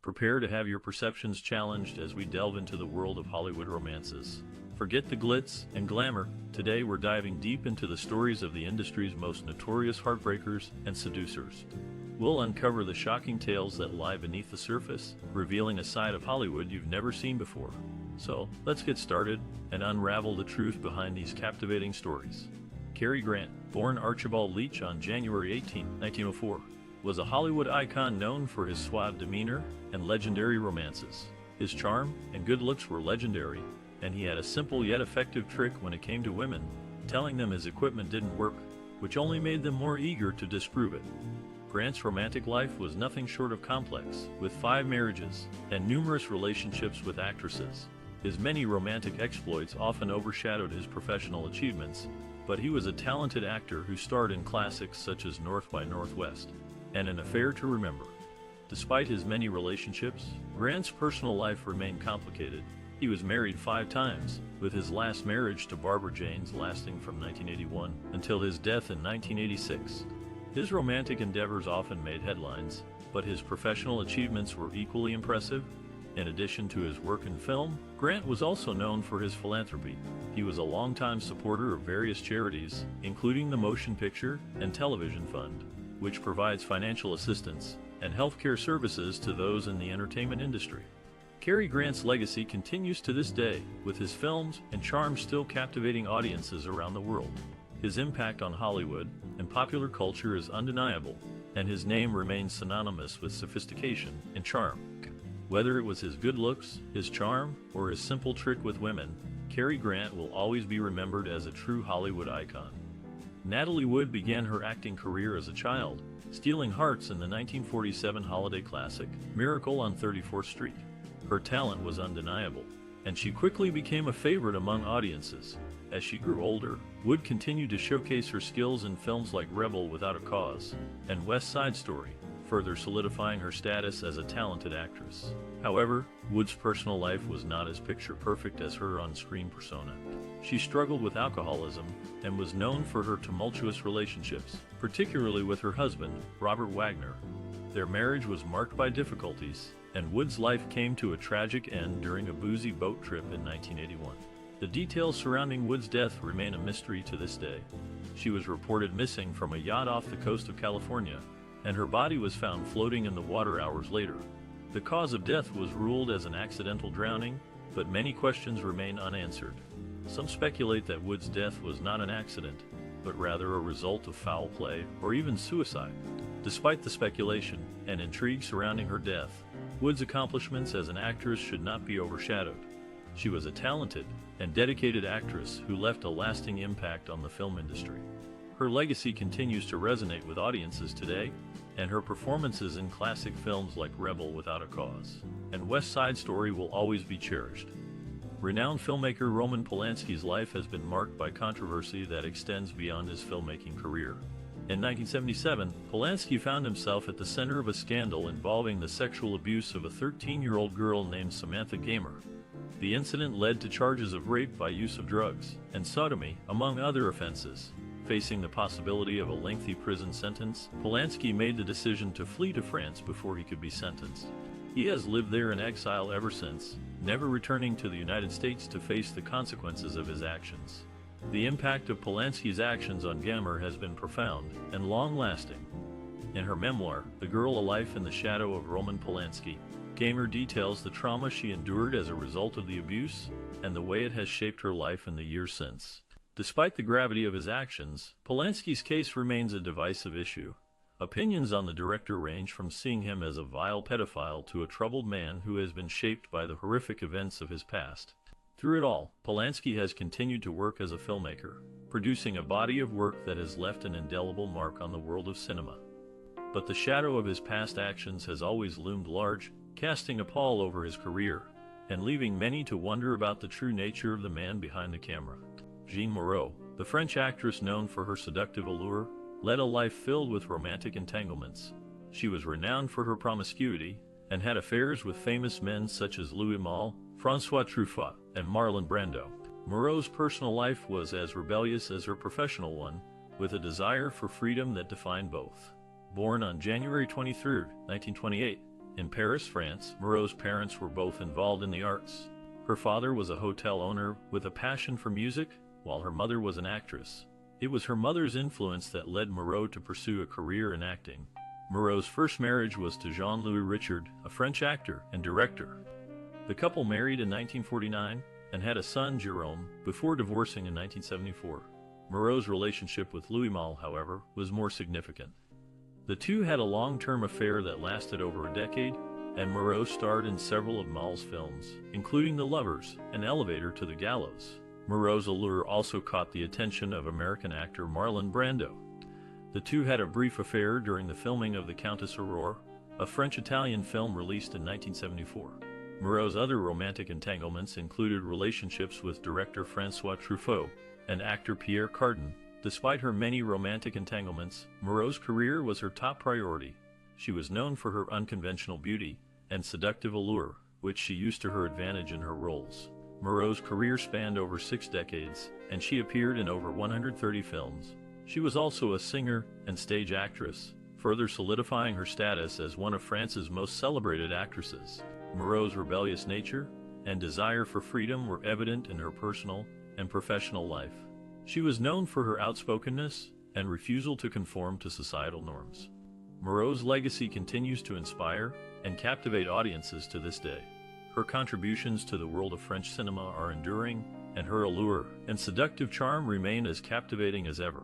Prepare to have your perceptions challenged as we delve into the world of Hollywood romances. Forget the glitz and glamour. Today we're diving deep into the stories of the industry's most notorious heartbreakers and seducers. We'll uncover the shocking tales that lie beneath the surface, revealing a side of Hollywood you've never seen before. So, let's get started and unravel the truth behind these captivating stories. Cary Grant, born Archibald Leach on January 18, 1904, was a Hollywood icon known for his suave demeanor and legendary romances. His charm and good looks were legendary, and he had a simple yet effective trick when it came to women, telling them his equipment didn't work, which only made them more eager to disprove it. Grant's romantic life was nothing short of complex, with 5 marriages and numerous relationships with actresses. His many romantic exploits often overshadowed his professional achievements, but he was a talented actor who starred in classics such as North by Northwest and An Affair to Remember. Despite his many relationships, Grant's personal life remained complicated. He was married 5 times, with his last marriage to Barbara Janes lasting from 1981 until his death in 1986. His romantic endeavors often made headlines, but his professional achievements were equally impressive. In addition to his work in film, Grant was also known for his philanthropy. He was a longtime supporter of various charities, including the Motion Picture and Television Fund, which provides financial assistance and healthcare services to those in the entertainment industry. Cary Grant's legacy continues to this day, with his films and charm still captivating audiences around the world. His impact on Hollywood and popular culture is undeniable, and his name remains synonymous with sophistication and charm. Whether it was his good looks, his charm, or his simple trick with women, Cary Grant will always be remembered as a true Hollywood icon. Natalie Wood began her acting career as a child, stealing hearts in the 1947 holiday classic, Miracle on 34th Street. Her talent was undeniable, and she quickly became a favorite among audiences. As she grew older, Wood continued to showcase her skills in films like Rebel Without a Cause and West Side Story, further solidifying her status as a talented actress. However, Wood's personal life was not as picture-perfect as her on-screen persona. She struggled with alcoholism and was known for her tumultuous relationships, particularly with her husband, Robert Wagner. Their marriage was marked by difficulties, and Wood's life came to a tragic end during a boozy boat trip in 1981. The details surrounding Wood's death remain a mystery to this day. She was reported missing from a yacht off the coast of California, and her body was found floating in the water hours later. The cause of death was ruled as an accidental drowning, but many questions remain unanswered. Some speculate that Wood's death was not an accident, but rather a result of foul play or even suicide. Despite the speculation and intrigue surrounding her death, Wood's accomplishments as an actress should not be overshadowed. She was a talented and dedicated actress who left a lasting impact on the film industry. Her legacy continues to resonate with audiences today, and her performances in classic films like Rebel Without a Cause and West Side Story will always be cherished. Renowned filmmaker Roman Polanski's life has been marked by controversy that extends beyond his filmmaking career. In 1977, Polanski found himself at the center of a scandal involving the sexual abuse of a 13-year-old girl named Samantha Gamer. The incident led to charges of rape by use of drugs and sodomy, among other offenses. Facing the possibility of a lengthy prison sentence, Polanski made the decision to flee to France before he could be sentenced. He has lived there in exile ever since, never returning to the United States to face the consequences of his actions. The impact of Polanski's actions on Gamer has been profound and long-lasting. In her memoir, The Girl, A Life in the Shadow of Roman Polanski, Gamer details the trauma she endured as a result of the abuse and the way it has shaped her life in the years since. Despite the gravity of his actions, Polanski's case remains a divisive issue. Opinions on the director range from seeing him as a vile pedophile to a troubled man who has been shaped by the horrific events of his past. Through it all, Polanski has continued to work as a filmmaker, producing a body of work that has left an indelible mark on the world of cinema. But the shadow of his past actions has always loomed large, casting a pall over his career, and leaving many to wonder about the true nature of the man behind the camera. Jeanne Moreau, the French actress known for her seductive allure, led a life filled with romantic entanglements. She was renowned for her promiscuity and had affairs with famous men such as Louis Malle, François Truffaut, and Marlon Brando. Moreau's personal life was as rebellious as her professional one, with a desire for freedom that defined both. Born on January 23, 1928, In Paris, France, Moreau's parents were both involved in the arts. Her father was a hotel owner with a passion for music, while her mother was an actress. It was her mother's influence that led Moreau to pursue a career in acting. Moreau's first marriage was to Jean-Louis Richard, a French actor and director. The couple married in 1949 and had a son, Jérôme, before divorcing in 1974. Moreau's relationship with Louis Malle, however, was more significant. The two had a long-term affair that lasted over a decade, and Moreau starred in several of Malle's films, including The Lovers and Elevator to the Gallows. Moreau's allure also caught the attention of American actor Marlon Brando. The two had a brief affair during the filming of The Countess Aurore, a French-Italian film released in 1974. Moreau's other romantic entanglements included relationships with director François Truffaut and actor Pierre Cardin. Despite her many romantic entanglements, Moreau's career was her top priority. She was known for her unconventional beauty and seductive allure, which she used to her advantage in her roles. Moreau's career spanned over 6 decades, and she appeared in over 130 films. She was also a singer and stage actress, further solidifying her status as one of France's most celebrated actresses. Moreau's rebellious nature and desire for freedom were evident in her personal and professional life. She was known for her outspokenness and refusal to conform to societal norms. Moreau's legacy continues to inspire and captivate audiences to this day. Her contributions to the world of French cinema are enduring, and her allure and seductive charm remain as captivating as ever.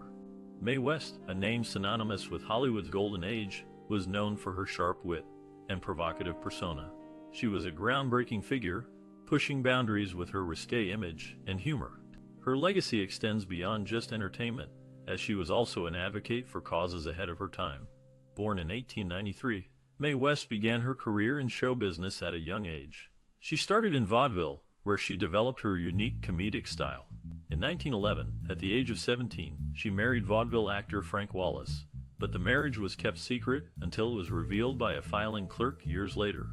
Mae West, a name synonymous with Hollywood's golden age, was known for her sharp wit and provocative persona. She was a groundbreaking figure, pushing boundaries with her risque image and humor. Her legacy extends beyond just entertainment, as she was also an advocate for causes ahead of her time. Born in 1893, Mae West began her career in show business at a young age. She started in vaudeville, where she developed her unique comedic style. In 1911, at the age of 17, she married vaudeville actor Frank Wallace, but the marriage was kept secret until it was revealed by a filing clerk years later.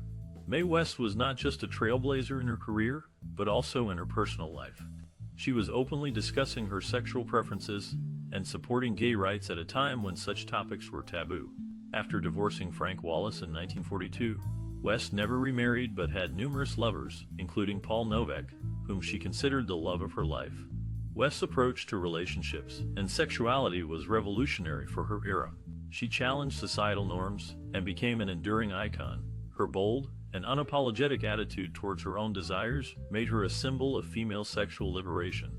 Mae West was not just a trailblazer in her career, but also in her personal life. She was openly discussing her sexual preferences and supporting gay rights at a time when such topics were taboo. After divorcing Frank Wallace in 1942, West never remarried but had numerous lovers, including Paul Novak, whom she considered the love of her life. West's approach to relationships and sexuality was revolutionary for her era. She challenged societal norms and became an enduring icon. Her bold and unapologetic attitude towards her own desires made her a symbol of female sexual liberation.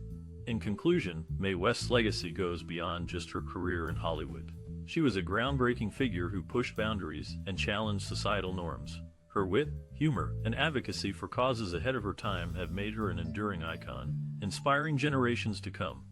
In conclusion, Mae West's legacy goes beyond just her career in Hollywood. She was a groundbreaking figure who pushed boundaries and challenged societal norms. Her wit, humor, and advocacy for causes ahead of her time have made her an enduring icon, inspiring generations to come.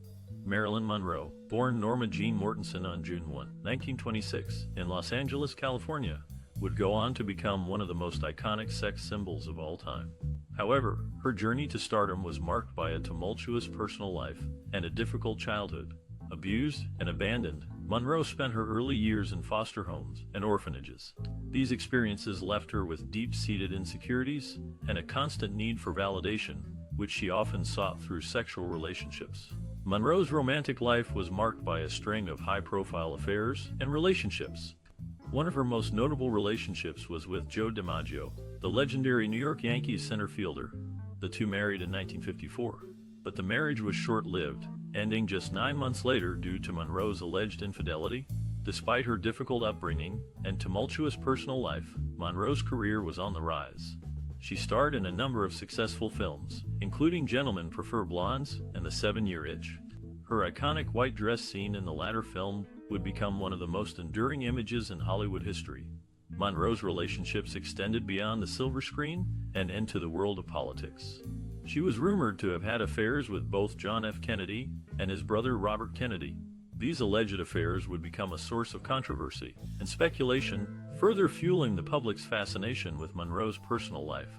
Marilyn Monroe, born Norma Jean Mortensen on June 1, 1926, in Los Angeles, California, would go on to become one of the most iconic sex symbols of all time. However, her journey to stardom was marked by a tumultuous personal life and a difficult childhood. Abused and abandoned, Monroe spent her early years in foster homes and orphanages. These experiences left her with deep-seated insecurities and a constant need for validation, which she often sought through sexual relationships. Monroe's romantic life was marked by a string of high-profile affairs and relationships. One of her most notable relationships was with Joe DiMaggio, the legendary New York Yankees center fielder. The two married in 1954, but the marriage was short-lived, ending just 9 months later due to Monroe's alleged infidelity. Despite her difficult upbringing and tumultuous personal life, Monroe's career was on the rise. She starred in a number of successful films, including Gentlemen Prefer Blondes and The 7-Year Itch. Her iconic white dress scene in the latter film would become one of the most enduring images in Hollywood history. Monroe's relationships extended beyond the silver screen and into the world of politics. She was rumored to have had affairs with both John F. Kennedy and his brother Robert Kennedy. These alleged affairs would become a source of controversy and speculation, further fueling the public's fascination with Monroe's personal life.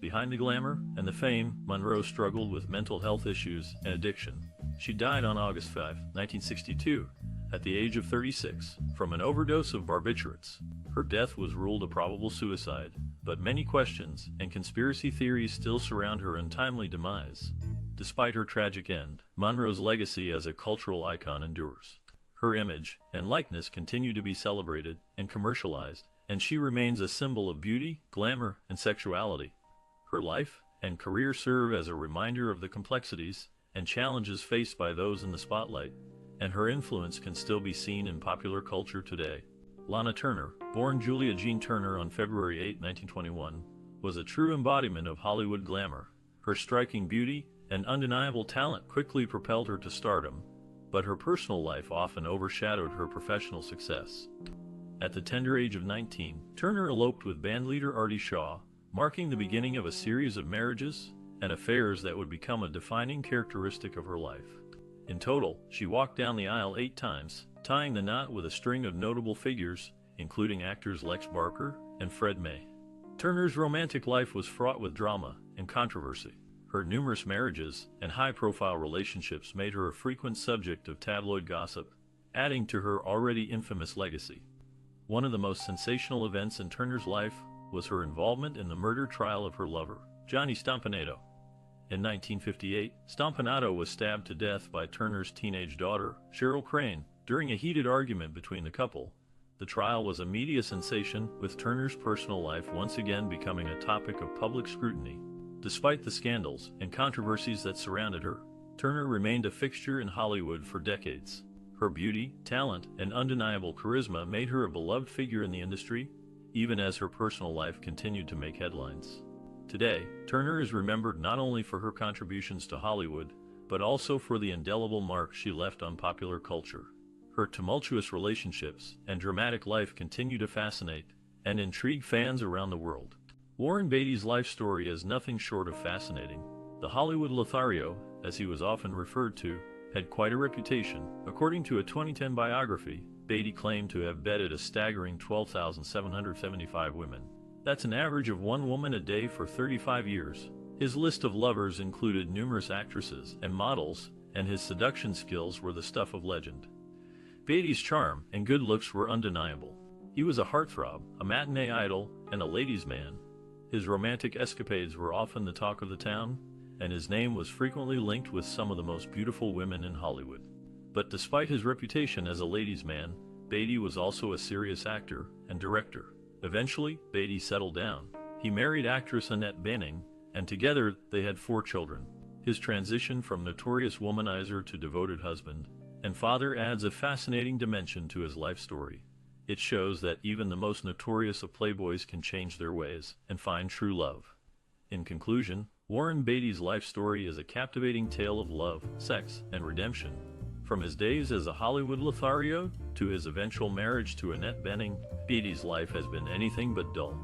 Behind the glamour and the fame, Monroe struggled with mental health issues and addiction. She died on August 5, 1962, at the age of 36, from an overdose of barbiturates. Her death was ruled a probable suicide, but many questions and conspiracy theories still surround her untimely demise. Despite her tragic end, Monroe's legacy as a cultural icon endures. Her image and likeness continue to be celebrated and commercialized, and she remains a symbol of beauty, glamour, and sexuality. Her life and career serve as a reminder of the complexities and challenges faced by those in the spotlight, and her influence can still be seen in popular culture today. Lana Turner, born Julia Jean Turner on February 8, 1921, was a true embodiment of Hollywood glamour. Her striking beauty and undeniable talent quickly propelled her to stardom, but her personal life often overshadowed her professional success. At the tender age of 19, Turner eloped with bandleader Artie Shaw, marking the beginning of a series of marriages and affairs that would become a defining characteristic of her life. In total, she walked down the aisle 8 times, tying the knot with a string of notable figures, including actors Lex Barker and Fred May. Turner's romantic life was fraught with drama and controversy. Her numerous marriages and high-profile relationships made her a frequent subject of tabloid gossip, adding to her already infamous legacy. One of the most sensational events in Turner's life was her involvement in the murder trial of her lover, Johnny Stompanato. In 1958, Stompanato was stabbed to death by Turner's teenage daughter, Cheryl Crane, during a heated argument between the couple. The trial was a media sensation, with Turner's personal life once again becoming a topic of public scrutiny. Despite the scandals and controversies that surrounded her, Turner remained a fixture in Hollywood for decades. Her beauty, talent, and undeniable charisma made her a beloved figure in the industry, even as her personal life continued to make headlines. Today, Turner is remembered not only for her contributions to Hollywood, but also for the indelible mark she left on popular culture. Her tumultuous relationships and dramatic life continue to fascinate and intrigue fans around the world. Warren Beatty's life story is nothing short of fascinating. The Hollywood Lothario, as he was often referred to, had quite a reputation. According to a 2010 biography, Beatty claimed to have bedded a staggering 12,775 women. That's an average of 1 woman a day for 35 years. His list of lovers included numerous actresses and models, and his seduction skills were the stuff of legend. Beatty's charm and good looks were undeniable. He was a heartthrob, a matinee idol, and a ladies' man. His romantic escapades were often the talk of the town, and his name was frequently linked with some of the most beautiful women in Hollywood. But despite his reputation as a ladies' man, Beatty was also a serious actor and director. Eventually, Beatty settled down. He married actress Annette Bening, and together they had 4 children. His transition from notorious womanizer to devoted husband and father adds a fascinating dimension to his life story. It shows that even the most notorious of playboys can change their ways and find true love. In conclusion, Warren Beatty's life story is a captivating tale of love, sex, and redemption. From his days as a Hollywood Lothario to his eventual marriage to Annette Bening, Beatty's life has been anything but dull.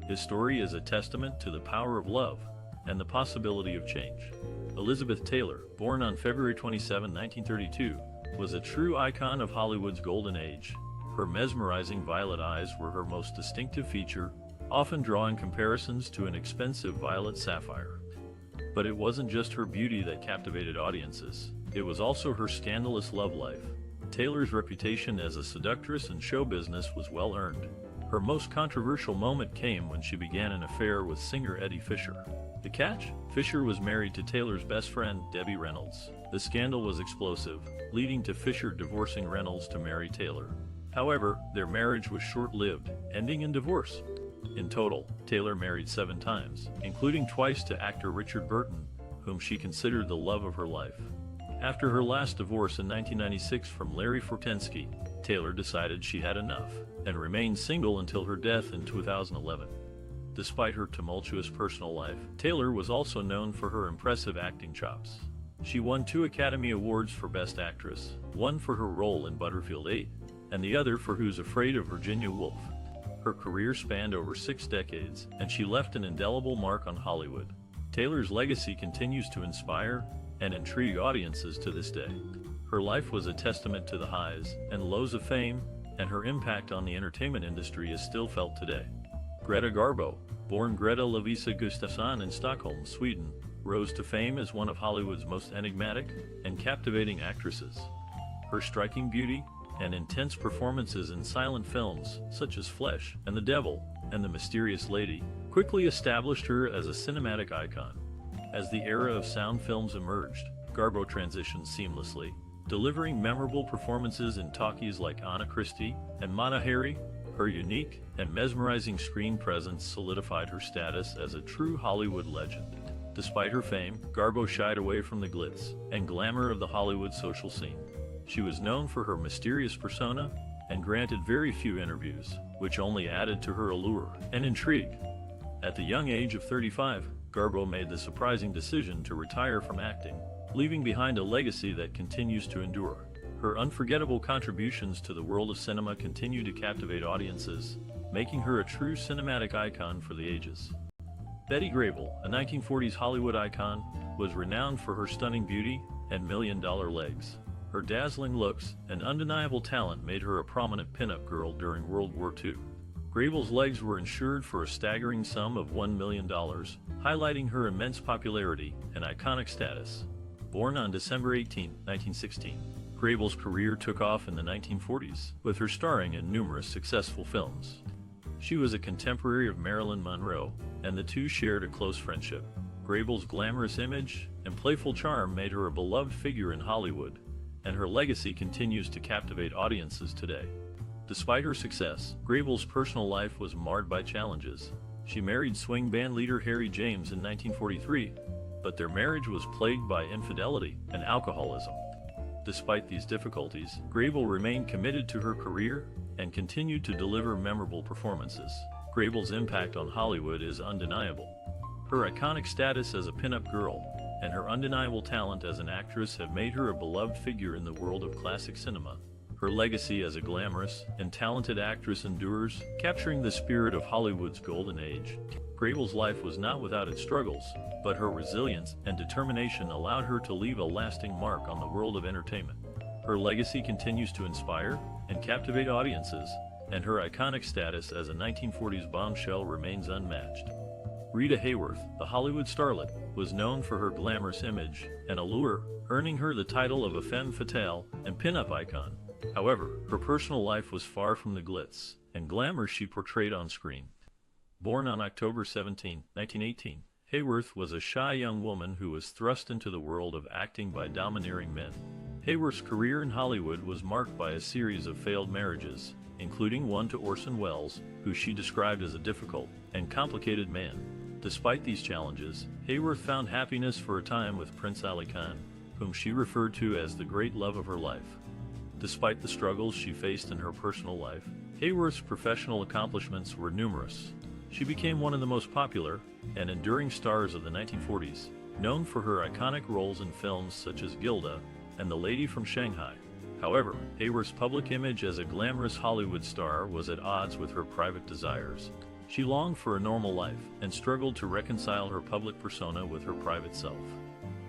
His story is a testament to the power of love and the possibility of change. Elizabeth Taylor, born on February 27, 1932, was a true icon of Hollywood's golden age. Her mesmerizing violet eyes were her most distinctive feature, often drawing comparisons to an expensive violet sapphire. But it wasn't just her beauty that captivated audiences. It was also her scandalous love life. Taylor's reputation as a seductress in show business was well earned. Her most controversial moment came when she began an affair with singer Eddie Fisher. The catch? Fisher was married to Taylor's best friend, Debbie Reynolds. The scandal was explosive, leading to Fisher divorcing Reynolds to marry Taylor. However, their marriage was short-lived, ending in divorce. In total, Taylor married 7 times, including twice to actor Richard Burton, whom she considered the love of her life. After her last divorce in 1996 from Larry Fortensky, Taylor decided she had enough and remained single until her death in 2011. Despite her tumultuous personal life, Taylor was also known for her impressive acting chops. She won 2 Academy Awards for Best Actress, one for her role in Butterfield 8, and the other for Who's Afraid of Virginia Woolf. Her career spanned over 6 decades, and she left an indelible mark on Hollywood. Taylor's legacy continues to inspire and intrigue audiences to this day. Her life was a testament to the highs and lows of fame, and her impact on the entertainment industry is still felt today. Greta Garbo, born Greta Lovisa Gustafsson in Stockholm, Sweden, rose to fame as one of Hollywood's most enigmatic and captivating actresses. Her striking beauty and intense performances in silent films such as Flesh and the Devil and The Mysterious Lady quickly established her as a cinematic icon. As the era of sound films emerged, Garbo transitioned seamlessly, delivering memorable performances in talkies like Anna Christie and Mata Hari. Her unique and mesmerizing screen presence solidified her status as a true Hollywood legend. Despite her fame, Garbo shied away from the glitz and glamour of the Hollywood social scene. She was known for her mysterious persona and granted very few interviews, which only added to her allure and intrigue. At the young age of 35, Garbo made the surprising decision to retire from acting, leaving behind a legacy that continues to endure. Her unforgettable contributions to the world of cinema continue to captivate audiences, making her a true cinematic icon for the ages. Betty Grable, a 1940s Hollywood icon, was renowned for her stunning beauty and million-dollar legs. Her dazzling looks and undeniable talent made her a prominent pinup girl during World War II. Grable's legs were insured for a staggering sum of $1 million, highlighting her immense popularity and iconic status. Born on December 18, 1916, Grable's career took off in the 1940s, with her starring in numerous successful films. She was a contemporary of Marilyn Monroe, and the two shared a close friendship. Grable's glamorous image and playful charm made her a beloved figure in Hollywood, and her legacy continues to captivate audiences today. Despite her success, Grable's personal life was marred by challenges. She married swing band leader Harry James in 1943, but their marriage was plagued by infidelity and alcoholism. Despite these difficulties, Grable remained committed to her career and continued to deliver memorable performances. Grable's impact on Hollywood is undeniable. Her iconic status as a pinup girl and her undeniable talent as an actress have made her a beloved figure in the world of classic cinema. Her legacy as a glamorous and talented actress endures, capturing the spirit of Hollywood's golden age. Grable's life was not without its struggles, but her resilience and determination allowed her to leave a lasting mark on the world of entertainment. Her legacy continues to inspire and captivate audiences, and her iconic status as a 1940s bombshell remains unmatched. Rita Hayworth, the Hollywood starlet, was known for her glamorous image and allure, earning her the title of a femme fatale and pinup icon. However, her personal life was far from the glitz and glamour she portrayed on screen. Born on October 17, 1918, Hayworth was a shy young woman who was thrust into the world of acting by domineering men. Hayworth's career in Hollywood was marked by a series of failed marriages, including one to Orson Welles, who she described as a difficult and complicated man. Despite these challenges, Hayworth found happiness for a time with Prince Ali Khan, whom she referred to as the great love of her life. Despite the struggles she faced in her personal life, Hayworth's professional accomplishments were numerous. She became one of the most popular and enduring stars of the 1940s, known for her iconic roles in films such as Gilda and The Lady from Shanghai. However, Hayworth's public image as a glamorous Hollywood star was at odds with her private desires. She longed for a normal life and struggled to reconcile her public persona with her private self.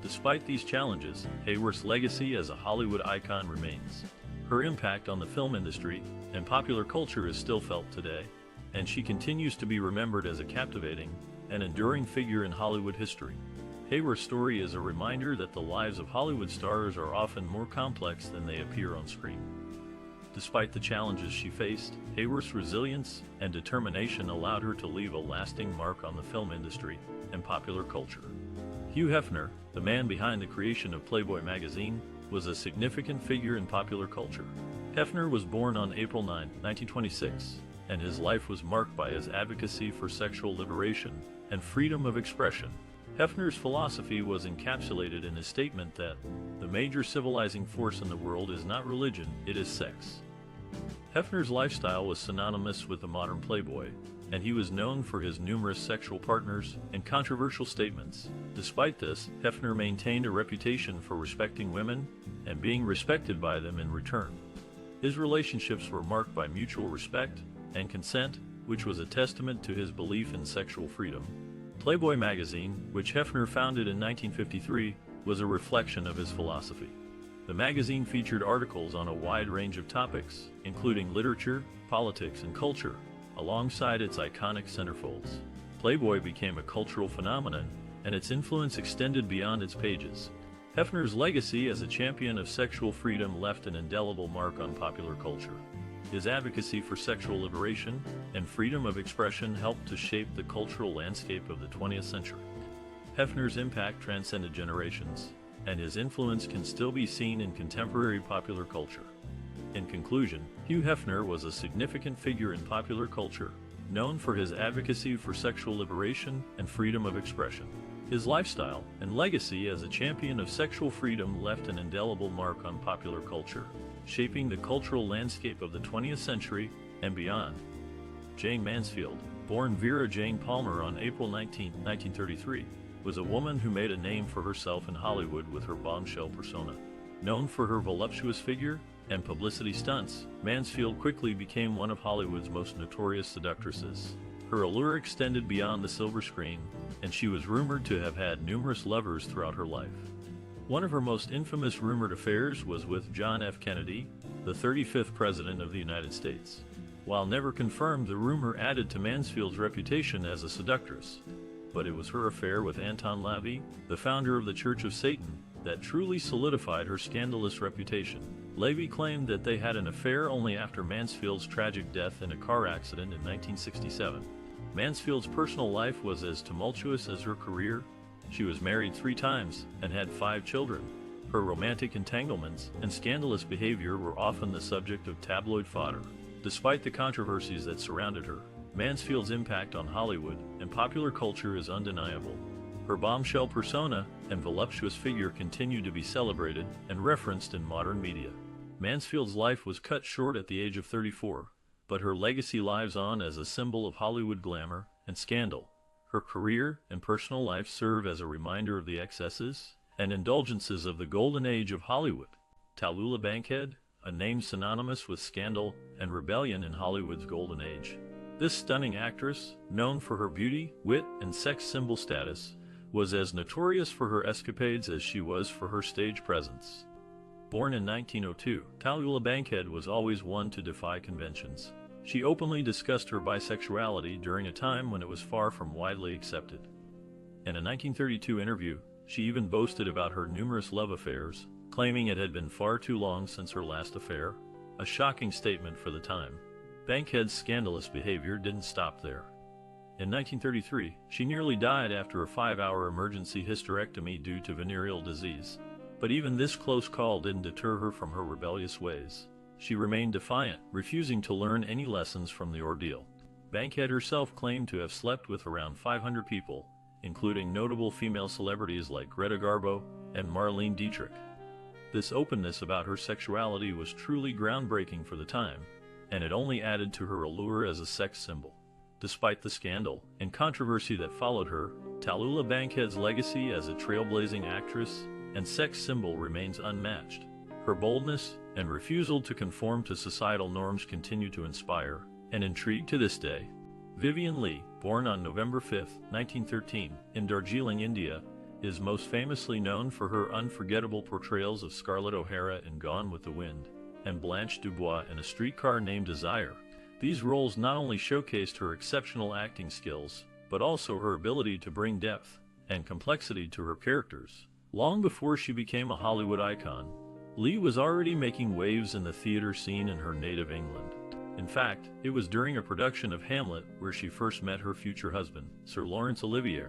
Despite these challenges, Hayworth's legacy as a Hollywood icon remains. Her impact on the film industry and popular culture is still felt today, and she continues to be remembered as a captivating and enduring figure in Hollywood history. Hayworth's story is a reminder that the lives of Hollywood stars are often more complex than they appear on screen. Despite the challenges she faced, Hayworth's resilience and determination allowed her to leave a lasting mark on the film industry and popular culture. Hugh Hefner, the man behind the creation of Playboy magazine, was a significant figure in popular culture. Hefner was born on April 9, 1926, and his life was marked by his advocacy for sexual liberation and freedom of expression. Hefner's philosophy was encapsulated in his statement that the major civilizing force in the world is not religion, it is sex. Hefner's lifestyle was synonymous with the modern playboy, and he was known for his numerous sexual partners and controversial statements. Despite this, Hefner maintained a reputation for respecting women and being respected by them in return. His relationships were marked by mutual respect and consent, which was a testament to his belief in sexual freedom. Playboy magazine, which Hefner founded in 1953, was a reflection of his philosophy. The magazine featured articles on a wide range of topics, including literature, politics, and culture, alongside its iconic centerfolds. Playboy became a cultural phenomenon, and its influence extended beyond its pages. Hefner's legacy as a champion of sexual freedom left an indelible mark on popular culture. His advocacy for sexual liberation and freedom of expression helped to shape the cultural landscape of the 20th century. Hefner's impact transcended generations, and his influence can still be seen in contemporary popular culture. In conclusion, Hugh Hefner was a significant figure in popular culture, known for his advocacy for sexual liberation and freedom of expression. His lifestyle and legacy as a champion of sexual freedom left an indelible mark on popular culture, shaping the cultural landscape of the 20th century and beyond. Jane Mansfield, born Vera Jane Palmer on April 19, 1933, was a woman who made a name for herself in Hollywood with her bombshell persona. Known for her voluptuous figure and publicity stunts, Mansfield quickly became one of Hollywood's most notorious seductresses. Her allure extended beyond the silver screen, and she was rumored to have had numerous lovers throughout her life. One of her most infamous rumored affairs was with John F. Kennedy, the 35th President of the United States. While never confirmed, the rumor added to Mansfield's reputation as a seductress. But it was her affair with Anton LaVey, the founder of the Church of Satan, that truly solidified her scandalous reputation. LaVey claimed that they had an affair only after Mansfield's tragic death in a car accident in 1967. Mansfield's personal life was as tumultuous as her career. She was married 3 times and had 5 children. Her romantic entanglements and scandalous behavior were often the subject of tabloid fodder. Despite the controversies that surrounded her, Mansfield's impact on Hollywood and popular culture is undeniable. Her bombshell persona and voluptuous figure continue to be celebrated and referenced in modern media. Mansfield's life was cut short at the age of 34, but her legacy lives on as a symbol of Hollywood glamour and scandal. Her career and personal life serve as a reminder of the excesses and indulgences of the golden age of Hollywood. Tallulah Bankhead, a name synonymous with scandal and rebellion in Hollywood's golden age. This stunning actress, known for her beauty, wit, and sex symbol status, was as notorious for her escapades as she was for her stage presence. Born in 1902, Tallulah Bankhead was always one to defy conventions. She openly discussed her bisexuality during a time when it was far from widely accepted. In a 1932 interview, she even boasted about her numerous love affairs, claiming it had been far too long since her last affair, a shocking statement for the time. Bankhead's scandalous behavior didn't stop there. In 1933, she nearly died after a 5-hour emergency hysterectomy due to venereal disease. But even this close call didn't deter her from her rebellious ways. She remained defiant, refusing to learn any lessons from the ordeal. Bankhead herself claimed to have slept with around 500 people, including notable female celebrities like Greta Garbo and Marlene Dietrich. This openness about her sexuality was truly groundbreaking for the time, and it only added to her allure as a sex symbol. Despite the scandal and controversy that followed her, Tallulah Bankhead's legacy as a trailblazing actress and sex symbol remains unmatched. Her boldness and refusal to conform to societal norms continue to inspire and intrigue to this day. Vivien Leigh, born on November 5, 1913, in Darjeeling, India, is most famously known for her unforgettable portrayals of Scarlett O'Hara in Gone with the Wind and Blanche Dubois in A Streetcar Named Desire. These roles not only showcased her exceptional acting skills, but also her ability to bring depth and complexity to her characters. Long before she became a Hollywood icon, Leigh was already making waves in the theater scene in her native England. In fact, it was during a production of Hamlet where she first met her future husband, Sir Laurence Olivier.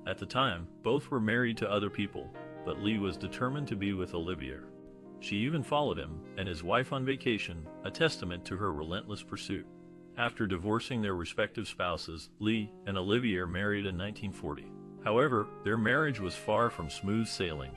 At the time, both were married to other people, but Leigh was determined to be with Olivier. She even followed him and his wife on vacation, a testament to her relentless pursuit. After divorcing their respective spouses, Leigh and Olivier married in 1940. However, their marriage was far from smooth sailing.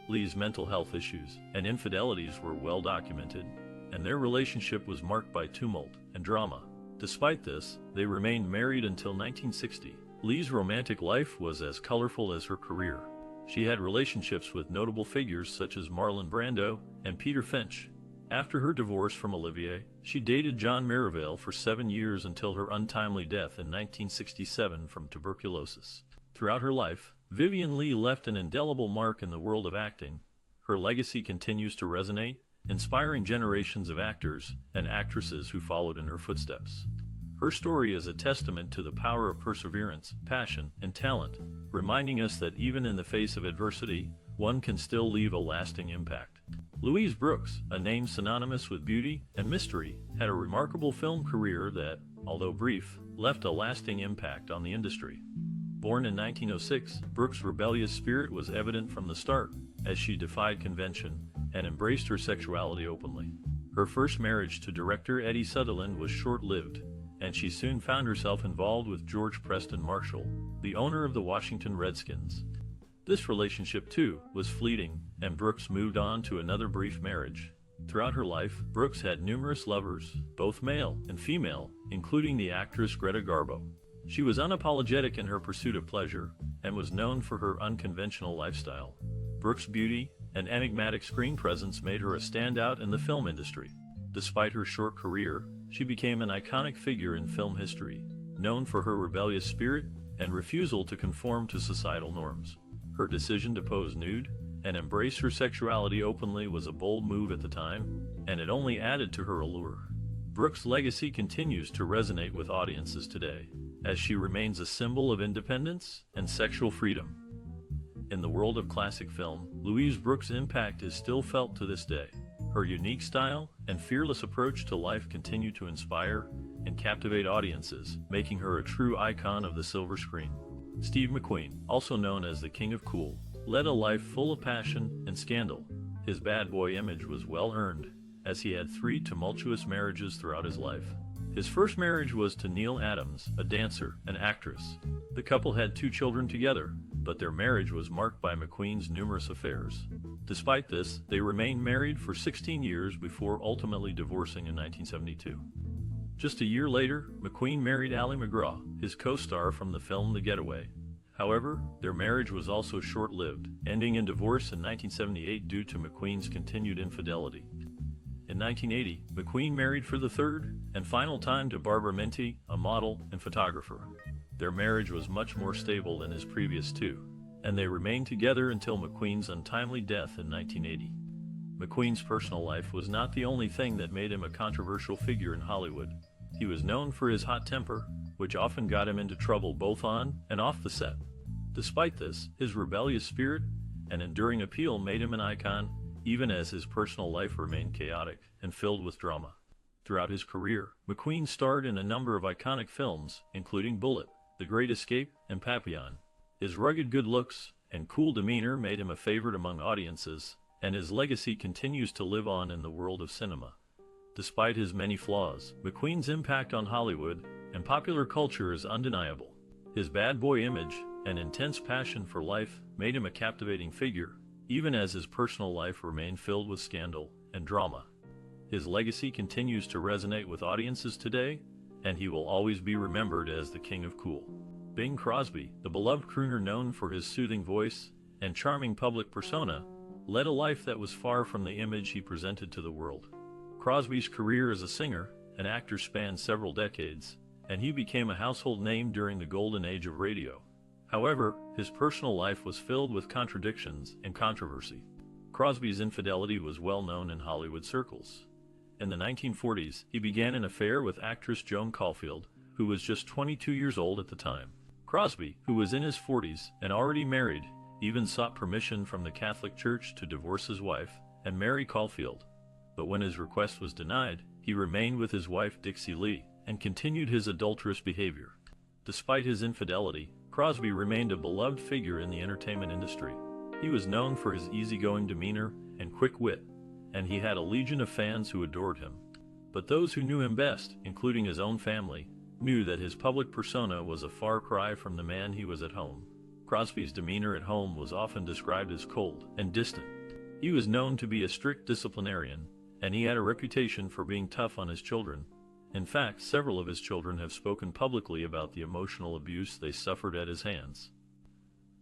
Leigh's mental health issues and infidelities were well documented, and their relationship was marked by tumult and drama. Despite this, they remained married until 1960. Leigh's romantic life was as colorful as her career. She had relationships with notable figures such as Marlon Brando and Peter Finch. After her divorce from Olivier, she dated John Merivale for 7 years until her untimely death in 1967 from tuberculosis. Throughout her life, Vivien Leigh left an indelible mark in the world of acting. Her legacy continues to resonate, inspiring generations of actors and actresses who followed in her footsteps. Her story is a testament to the power of perseverance, passion, and talent, reminding us that even in the face of adversity, one can still leave a lasting impact. Louise Brooks, a name synonymous with beauty and mystery, had a remarkable film career that, although brief, left a lasting impact on the industry. Born in 1906, Brooks' rebellious spirit was evident from the start, as she defied convention and embraced her sexuality openly. Her first marriage to director Eddie Sutherland was short-lived, and she soon found herself involved with George Preston Marshall, the owner of the Washington Redskins. This relationship, too, was fleeting, and Brooks moved on to another brief marriage. Throughout her life, Brooks had numerous lovers, both male and female, including the actress Greta Garbo. She was unapologetic in her pursuit of pleasure, and was known for her unconventional lifestyle. Brooks' beauty and enigmatic screen presence made her a standout in the film industry. Despite her short career, she became an iconic figure in film history, known for her rebellious spirit and refusal to conform to societal norms. Her decision to pose nude and embrace her sexuality openly was a bold move at the time, and it only added to her allure. Brooks' legacy continues to resonate with audiences today, as she remains a symbol of independence and sexual freedom. In the world of classic film, Louise Brooks' impact is still felt to this day. Her unique style and fearless approach to life continue to inspire and captivate audiences, making her a true icon of the silver screen. Steve McQueen, also known as the King of Cool, led a life full of passion and scandal. His bad boy image was well earned, as he had 3 tumultuous marriages throughout his life. His first marriage was to Neil Adams, a dancer and actress. The couple had 2 children together, but their marriage was marked by McQueen's numerous affairs. Despite this, they remained married for 16 years before ultimately divorcing in 1972. Just a year later, McQueen married Ali MacGraw, his co-star from the film The Getaway. However, their marriage was also short-lived, ending in divorce in 1978 due to McQueen's continued infidelity. In 1980, McQueen married for the third and final time to Barbara Minty, a model and photographer. Their marriage was much more stable than his previous 2, and they remained together until McQueen's untimely death in 1980. McQueen's personal life was not the only thing that made him a controversial figure in Hollywood. He was known for his hot temper, which often got him into trouble both on and off the set. Despite this, his rebellious spirit and enduring appeal made him an icon, even as his personal life remained chaotic and filled with drama. Throughout his career, McQueen starred in a number of iconic films, including Bullet, The Great Escape, and Papillon. His rugged good looks and cool demeanor made him a favorite among audiences, and his legacy continues to live on in the world of cinema. Despite his many flaws, McQueen's impact on Hollywood and popular culture is undeniable. His bad boy image and intense passion for life made him a captivating figure, even as his personal life remained filled with scandal and drama. His legacy continues to resonate with audiences today, and he will always be remembered as the King of Cool. Bing Crosby, the beloved crooner known for his soothing voice and charming public persona, led a life that was far from the image he presented to the world. Crosby's career as a singer and actor spanned several decades, and he became a household name during the golden age of radio. However, his personal life was filled with contradictions and controversy. Crosby's infidelity was well known in Hollywood circles. In the 1940s, he began an affair with actress Joan Caulfield, who was just 22 years old at the time. Crosby, who was in his 40s and already married, even sought permission from the Catholic Church to divorce his wife and marry Caulfield. But when his request was denied, he remained with his wife Dixie Lee and continued his adulterous behavior. Despite his infidelity, Crosby remained a beloved figure in the entertainment industry. He was known for his easygoing demeanor and quick wit, and he had a legion of fans who adored him. But those who knew him best, including his own family, knew that his public persona was a far cry from the man he was at home. Crosby's demeanor at home was often described as cold and distant. He was known to be a strict disciplinarian, and he had a reputation for being tough on his children. In fact, several of his children have spoken publicly about the emotional abuse they suffered at his hands.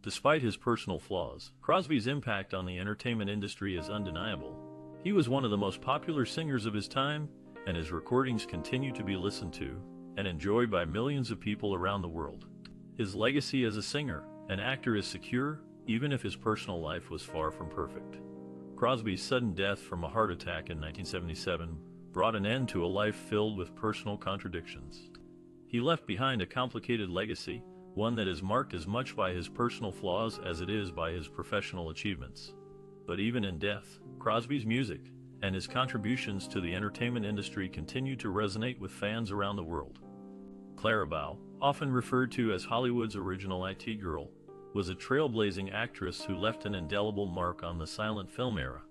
Despite his personal flaws, Crosby's impact on the entertainment industry is undeniable. He was one of the most popular singers of his time, and his recordings continue to be listened to and enjoyed by millions of people around the world. His legacy as a singer and actor is secure, even if his personal life was far from perfect. Crosby's sudden death from a heart attack in 1977 brought an end to a life filled with personal contradictions. He left behind a complicated legacy, one that is marked as much by his personal flaws as it is by his professional achievements. But even in death, Crosby's music and his contributions to the entertainment industry continue to resonate with fans around the world. Clara Bow, often referred to as Hollywood's original IT girl, was a trailblazing actress who left an indelible mark on the silent film era.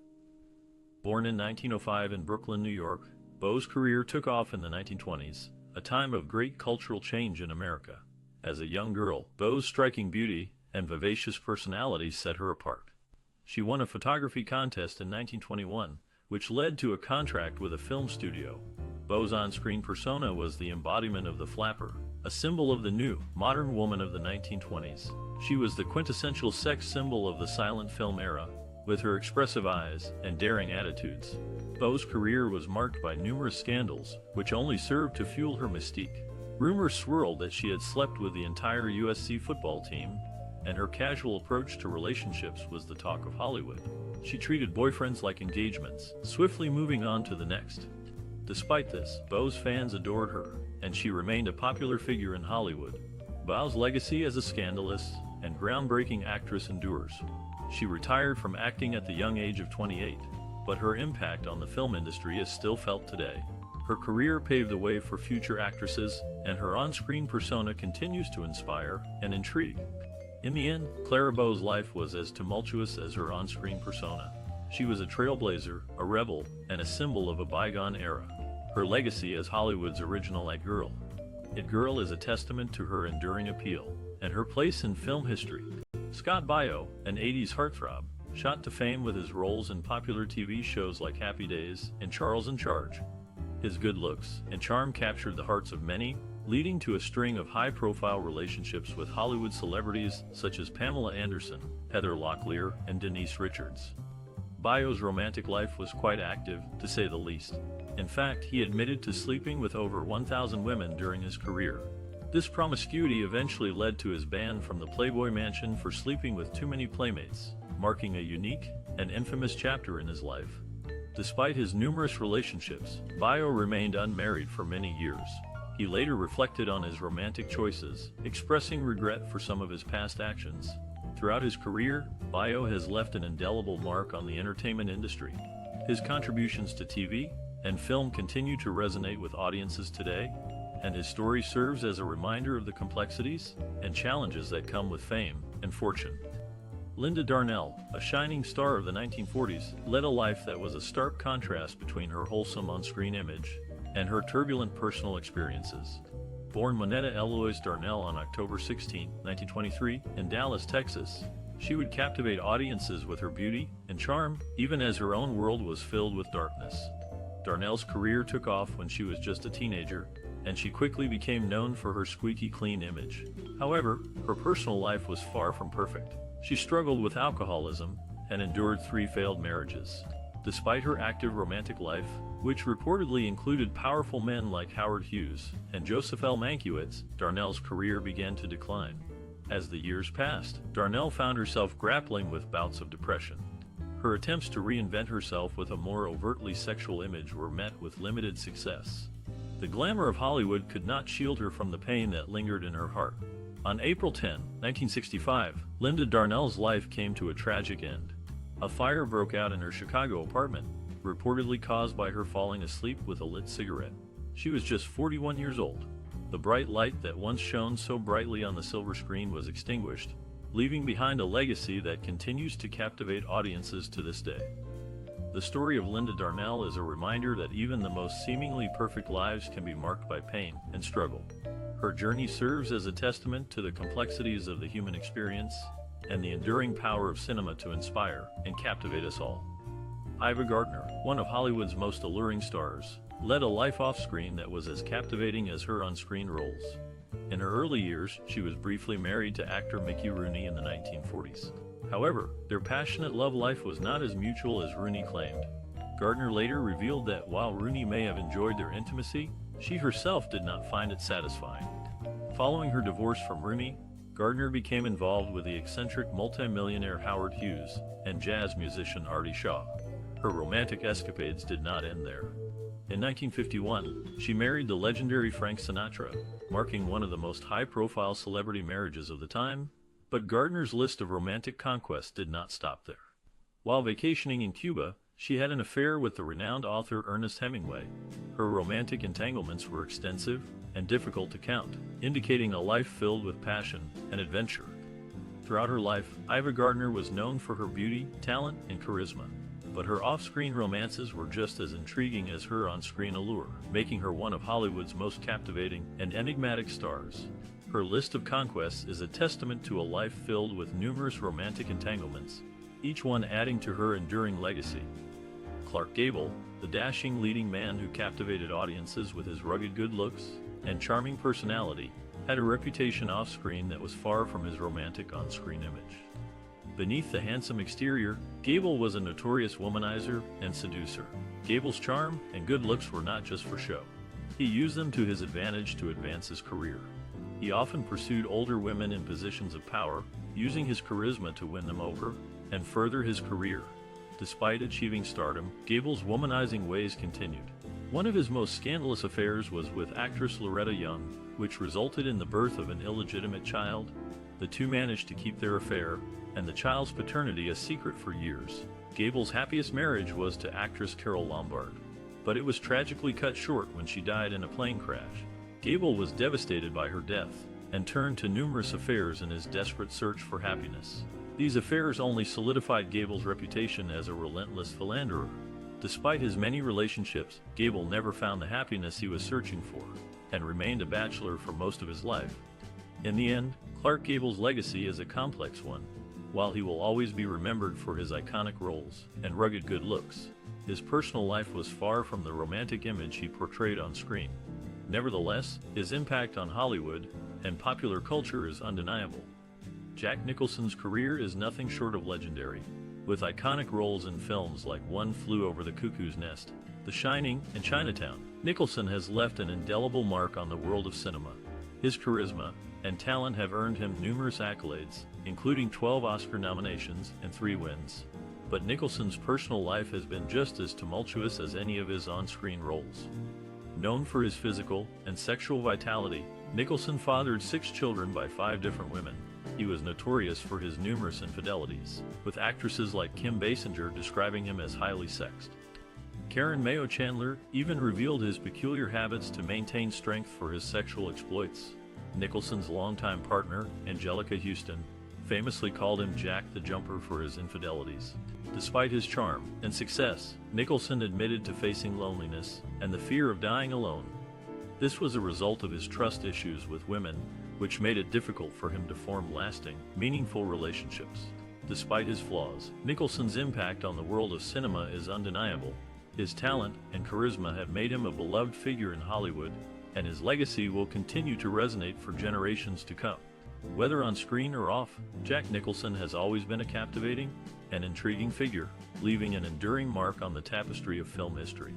Born in 1905 in Brooklyn, New York, Bo's career took off in the 1920s, a time of great cultural change in America. As a young girl, Bo's striking beauty and vivacious personality set her apart. She won a photography contest in 1921, which led to a contract with a film studio. Bo's on-screen persona was the embodiment of the flapper, a symbol of the new, modern woman of the 1920s. She was the quintessential sex symbol of the silent film era, with her expressive eyes and daring attitudes. Bo's career was marked by numerous scandals, which only served to fuel her mystique. Rumors swirled that she had slept with the entire USC football team, and her casual approach to relationships was the talk of Hollywood. She treated boyfriends like engagements, swiftly moving on to the next. Despite this, Bo's fans adored her, and she remained a popular figure in Hollywood. Bo's legacy as a scandalous and groundbreaking actress endures. She retired from acting at the young age of 28, but her impact on the film industry is still felt today. Her career paved the way for future actresses, and her on-screen persona continues to inspire and intrigue. In the end, Clara Bow's life was as tumultuous as her on-screen persona. She was a trailblazer, a rebel, and a symbol of a bygone era. Her legacy as Hollywood's original It Girl. It Girl is a testament to her enduring appeal and her place in film history. Scott Baio, an 80s heartthrob, shot to fame with his roles in popular TV shows like Happy Days and Charles in Charge. His good looks and charm captured the hearts of many, leading to a string of high-profile relationships with Hollywood celebrities such as Pamela Anderson, Heather Locklear, and Denise Richards. Baio's romantic life was quite active, to say the least. In fact, he admitted to sleeping with over 1,000 women during his career. This promiscuity eventually led to his ban from the Playboy Mansion for sleeping with too many playmates, marking a unique and infamous chapter in his life. Despite his numerous relationships, Baio remained unmarried for many years. He later reflected on his romantic choices, expressing regret for some of his past actions. Throughout his career, Baio has left an indelible mark on the entertainment industry. His contributions to TV and film continue to resonate with audiences today, and his story serves as a reminder of the complexities and challenges that come with fame and fortune. Linda Darnell, a shining star of the 1940s, led a life that was a stark contrast between her wholesome on-screen image and her turbulent personal experiences. Born Monetta Eloise Darnell on October 16, 1923, in Dallas, Texas, she would captivate audiences with her beauty and charm, even as her own world was filled with darkness. Darnell's career took off when she was just a teenager, and she quickly became known for her squeaky clean image. However, her personal life was far from perfect. She struggled with alcoholism and endured 3 failed marriages. Despite her active romantic life, which reportedly included powerful men like Howard Hughes and Joseph L. Mankiewicz, Darnell's career began to decline. As the years passed, Darnell found herself grappling with bouts of depression. Her attempts to reinvent herself with a more overtly sexual image were met with limited success. The glamour of Hollywood could not shield her from the pain that lingered in her heart. On April 10, 1965, Linda Darnell's life came to a tragic end. A fire broke out in her Chicago apartment, reportedly caused by her falling asleep with a lit cigarette. She was just 41 years old. The bright light that once shone so brightly on the silver screen was extinguished, leaving behind a legacy that continues to captivate audiences to this day. The story of Linda Darnell is a reminder that even the most seemingly perfect lives can be marked by pain and struggle. Her journey serves as a testament to the complexities of the human experience and the enduring power of cinema to inspire and captivate us all. Ava Gardner, one of Hollywood's most alluring stars, led a life off-screen that was as captivating as her on-screen roles. In her early years, she was briefly married to actor Mickey Rooney in the 1940s. However, their passionate love life was not as mutual as Rooney claimed. Gardner later revealed that while Rooney may have enjoyed their intimacy, she herself did not find it satisfying. Following her divorce from Rooney, Gardner became involved with the eccentric multimillionaire Howard Hughes and jazz musician Artie Shaw. Her romantic escapades did not end there. In 1951, she married the legendary Frank Sinatra, marking one of the most high-profile celebrity marriages of the time, but Gardner's list of romantic conquests did not stop there. While vacationing in Cuba, she had an affair with the renowned author Ernest Hemingway. Her romantic entanglements were extensive and difficult to count, indicating a life filled with passion and adventure. Throughout her life, Ava Gardner was known for her beauty, talent, and charisma. but her off-screen romances were just as intriguing as her on-screen allure, making her one of Hollywood's most captivating and enigmatic stars. Her list of conquests is a testament to a life filled with numerous romantic entanglements, each one adding to her enduring legacy. Clark Gable, the dashing leading man who captivated audiences with his rugged good looks and charming personality, had a reputation off-screen that was far from his romantic on-screen image. Beneath the handsome exterior, Gable was a notorious womanizer and seducer. Gable's charm and good looks were not just for show. He used them to his advantage to advance his career. He often pursued older women in positions of power, using his charisma to win them over and further his career. Despite achieving stardom, Gable's womanizing ways continued. One of his most scandalous affairs was with actress Loretta Young, which resulted in the birth of an illegitimate child. The two managed to keep their affair and the child's paternity a secret for years. Gable's happiest marriage was to actress Carole Lombard, but it was tragically cut short when she died in a plane crash. Gable was devastated by her death and turned to numerous affairs in his desperate search for happiness. These affairs only solidified Gable's reputation as a relentless philanderer. Despite his many relationships, Gable never found the happiness he was searching for and remained a bachelor for most of his life. In the end, Clark Gable's legacy is a complex one. While he will always be remembered for his iconic roles and rugged good looks, his personal life was far from the romantic image he portrayed on screen. Nevertheless, his impact on Hollywood and popular culture is undeniable. Jack Nicholson's career is nothing short of legendary. With iconic roles in films like One Flew Over the Cuckoo's Nest, The Shining, and Chinatown, Nicholson has left an indelible mark on the world of cinema. His charisma and talent have earned him numerous accolades, including 12 Oscar nominations and 3 wins. But Nicholson's personal life has been just as tumultuous as any of his on-screen roles. Known for his physical and sexual vitality, Nicholson fathered 6 children by 5 different women. He was notorious for his numerous infidelities, with actresses like Kim Basinger describing him as highly sexed. Karen Mayo Chandler even revealed his peculiar habits to maintain strength for his sexual exploits. Nicholson's longtime partner, Angelica Houston, famously called him Jack the Jumper for his infidelities. Despite his charm and success, Nicholson admitted to facing loneliness and the fear of dying alone. This was a result of his trust issues with women, which made it difficult for him to form lasting, meaningful relationships. Despite his flaws, Nicholson's impact on the world of cinema is undeniable. His talent and charisma have made him a beloved figure in Hollywood, and his legacy will continue to resonate for generations to come. Whether on screen or off, Jack Nicholson has always been a captivating and intriguing figure, leaving an enduring mark on the tapestry of film history.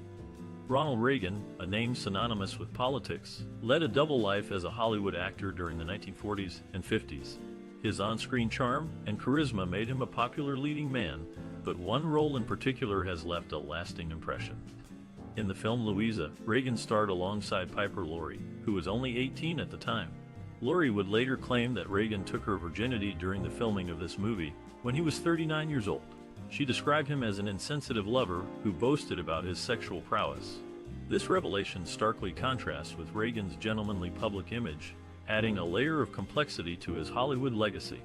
Ronald Reagan, a name synonymous with politics, led a double life as a Hollywood actor during the 1940s and 50s. His on-screen charm and charisma made him a popular leading man, but one role in particular has left a lasting impression. In the film Louisa, Reagan starred alongside Piper Laurie, who was only 18 at the time. Laurie would later claim that Reagan took her virginity during the filming of this movie, when he was 39 years old. She described him as an insensitive lover who boasted about his sexual prowess. This revelation starkly contrasts with Reagan's gentlemanly public image, adding a layer of complexity to his Hollywood legacy.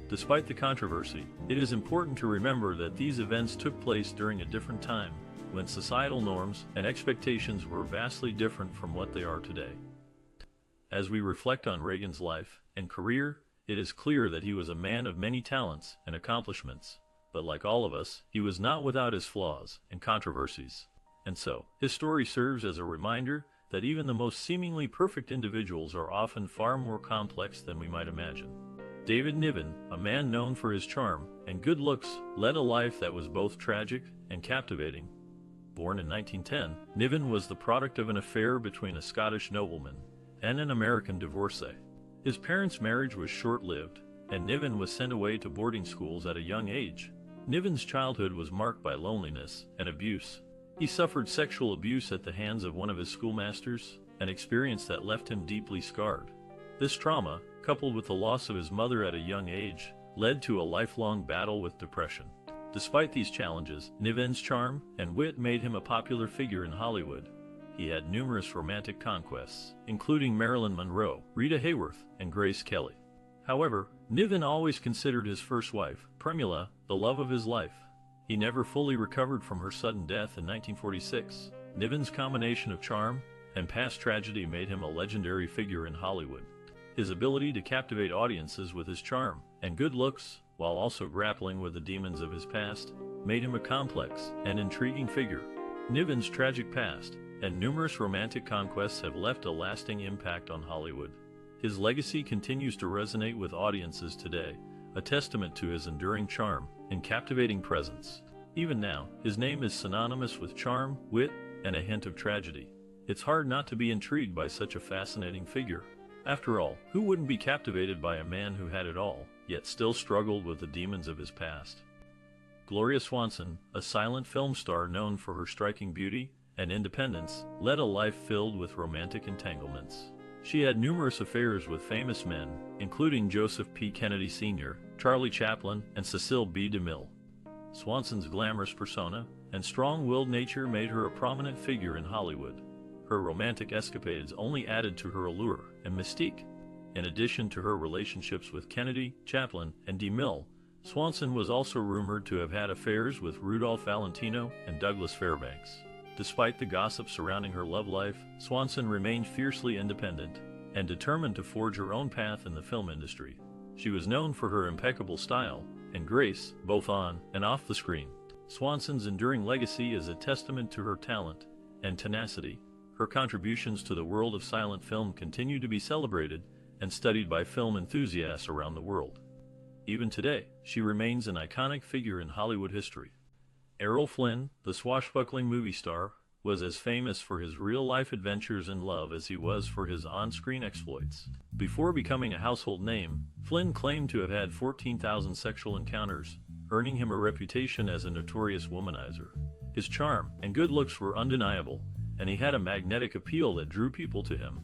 Despite the controversy, it is important to remember that these events took place during a different time, when societal norms and expectations were vastly different from what they are today. As we reflect on Reagan's life and career, it is clear that he was a man of many talents and accomplishments, but like all of us, he was not without his flaws and controversies. And so, his story serves as a reminder that even the most seemingly perfect individuals are often far more complex than we might imagine. David Niven, a man known for his charm and good looks, led a life that was both tragic and captivating. Born in 1910, Niven was the product of an affair between a Scottish nobleman and an American divorcee. His parents' marriage was short-lived, and Niven was sent away to boarding schools at a young age. Niven's childhood was marked by loneliness and abuse. He suffered sexual abuse at the hands of one of his schoolmasters, an experience that left him deeply scarred. This trauma, coupled with the loss of his mother at a young age, led to a lifelong battle with depression. Despite these challenges, Niven's charm and wit made him a popular figure in Hollywood. He had numerous romantic conquests, including Marilyn Monroe, Rita Hayworth, and Grace Kelly. However, Niven always considered his first wife, Premila, the love of his life. He never fully recovered from her sudden death in 1946. Niven's combination of charm and past tragedy made him a legendary figure in Hollywood. His ability to captivate audiences with his charm and good looks, while also grappling with the demons of his past, made him a complex and intriguing figure. Niven's tragic past and numerous romantic conquests have left a lasting impact on Hollywood. His legacy continues to resonate with audiences today, a testament to his enduring charm and captivating presence. Even now, his name is synonymous with charm, wit, and a hint of tragedy. It's hard not to be intrigued by such a fascinating figure. After all, who wouldn't be captivated by a man who had it all, yet still struggled with the demons of his past? Gloria Swanson, a silent film star known for her striking beauty and independence, led a life filled with romantic entanglements. She had numerous affairs with famous men, including Joseph P. Kennedy Sr., Charlie Chaplin, and Cecil B. DeMille. Swanson's glamorous persona and strong-willed nature made her a prominent figure in Hollywood. Her romantic escapades only added to her allure and mystique. In addition to her relationships with Kennedy, Chaplin, and DeMille, Swanson was also rumored to have had affairs with Rudolph Valentino and Douglas Fairbanks. Despite the gossip surrounding her love life, Swanson remained fiercely independent and determined to forge her own path in the film industry. She was known for her impeccable style and grace, both on and off the screen. Swanson's enduring legacy is a testament to her talent and tenacity. Her contributions to the world of silent film continue to be celebrated and studied by film enthusiasts around the world. Even today, she remains an iconic figure in Hollywood history. Errol Flynn, the swashbuckling movie star, was as famous for his real-life adventures in love as he was for his on-screen exploits. Before becoming a household name, Flynn claimed to have had 14,000 sexual encounters, earning him a reputation as a notorious womanizer. His charm and good looks were undeniable, and he had a magnetic appeal that drew people to him.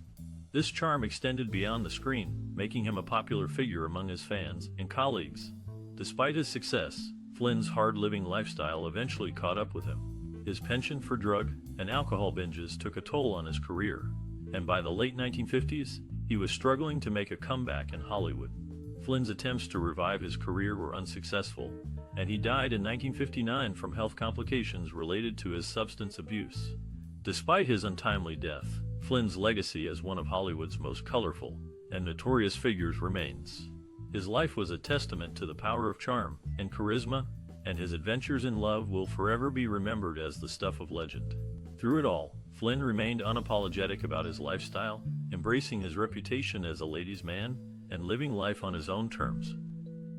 This charm extended beyond the screen, making him a popular figure among his fans and colleagues. Despite his success, Flynn's hard-living lifestyle eventually caught up with him. His penchant for drug and alcohol binges took a toll on his career, and by the late 1950s, he was struggling to make a comeback in Hollywood. Flynn's attempts to revive his career were unsuccessful, and he died in 1959 from health complications related to his substance abuse. Despite his untimely death, Flynn's legacy as one of Hollywood's most colorful and notorious figures remains. His life was a testament to the power of charm and charisma, and his adventures in love will forever be remembered as the stuff of legend. Through it all, Flynn remained unapologetic about his lifestyle, embracing his reputation as a ladies' man and living life on his own terms.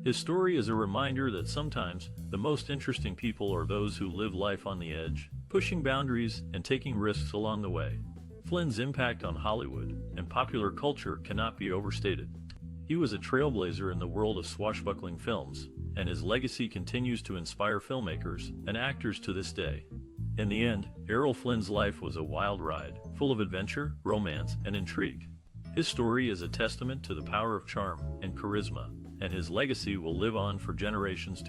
His story is a reminder that sometimes the most interesting people are those who live life on the edge, pushing boundaries and taking risks along the way. Flynn's impact on Hollywood and popular culture cannot be overstated. He was a trailblazer in the world of swashbuckling films, and his legacy continues to inspire filmmakers and actors to this day. In the end, Errol Flynn's life was a wild ride, full of adventure, romance, and intrigue. His story is a testament to the power of charm and charisma, and his legacy will live on for generations to